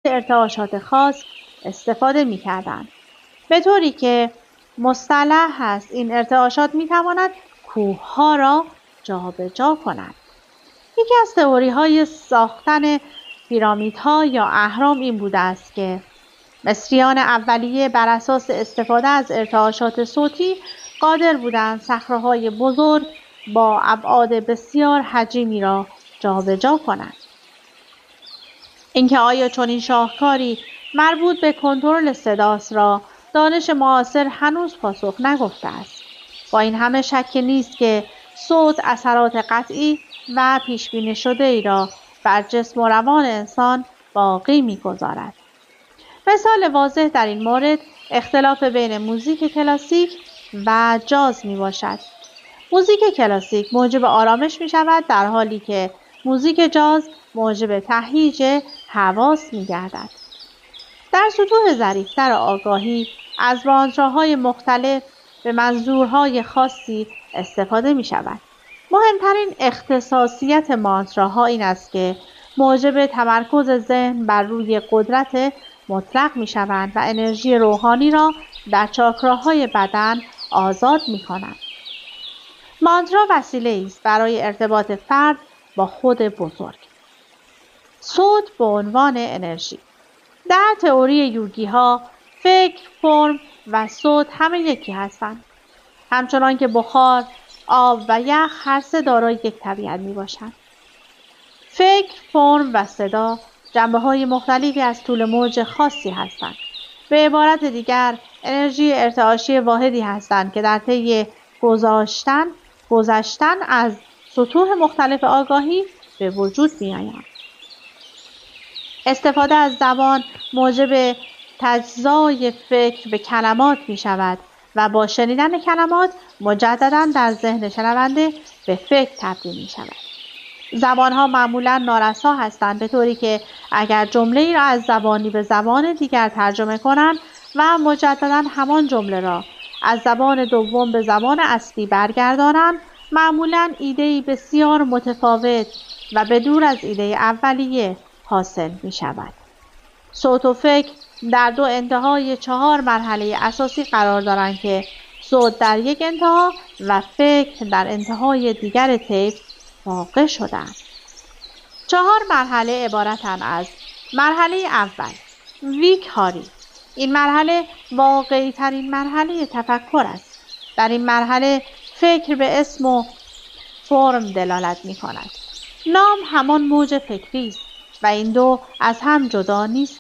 ارتعاشات خاص استفاده می‌کردند، به طوری که مصطلح است این ارتعاشات می‌تواند کوه‌ها را جابجا کند. یکی از تئوری‌های ساختن پیرامیدها یا اهرام این بوده است که مصریان اولیه بر اساس استفاده از ارتعاشات صوتی قادر بودند صخره‌های بزرگ با ابعاد بسیار حجیمی را جابجا کنند. اینکه آیا چنین شاهکاری مربوط به کنترل صداست را دانش معاصر هنوز پاسخ نگفته است. با این همه شک نیست که صوت اثرات قطعی و پیش‌بینی شده‌ای را بر جسم و روان انسان باقی می‌گذارد. مثال واضح در این مورد اختلاف بین موزیک کلاسیک و جاز میباشد. موزیک کلاسیک موجب آرامش می شود، در حالی که موزیک جاز موجب تهییج حواس می گردد. در سطوح ظریف‌تر آگاهی از مانتراهای مختلف به منظورهای خاصی استفاده می شود. مهمترین اختصاصیت مانتراها این است که موجب تمرکز ذهن بر روی قدرت مطلق می شوند و انرژی روحانی را در چاکراهای بدن آزاد می کنند. مانترا وسیله است برای ارتباط فرد با خود بزرگ. صوت به عنوان انرژی. در تئوری یوگی ها فکر، فرم و صوت همه یکی هستند. همچنان که بخار، آب و یخ هر سه دارای یک طبیعت می باشند. فکر، فرم و صدا جنبه‌های مختلفی از طول موج خاصی هستند. به عبارت دیگر انرژی ارتعاشی واحدی هستند که در طی گذشتن از سطوح مختلف آگاهی به وجود می‌آیند. استفاده از زبان موجب تجزای فکر به کلمات می‌شود و با شنیدن کلمات مجدداً در ذهن شنونده به فکر تبدیل می‌شود. زبان‌ها معمولاً نارسا هستند، به طوری که اگر جمله‌ای را از زبانی به زبان دیگر ترجمه کنند و مجدداً همان جمله را از زبان دوم به زبان اصلی برگردانند، معمولاً ایده‌ای بسیار متفاوت و بدور از ایده اولیه حاصل می‌شود. صوت و فکر در دو انتهای 4 مرحله اساسی قرار دارند که صوت در یک انتها و فکر در انتهای دیگر طیف واقع شدند. 4 مرحله عبارتند از: مرحله اول، ویکاری. این مرحله واقعی ترین مرحله تفکر است. در این مرحله فکر به اسم و فرم دلالت می کند. نام همان موج فکری است و این دو از هم جدا نیستند.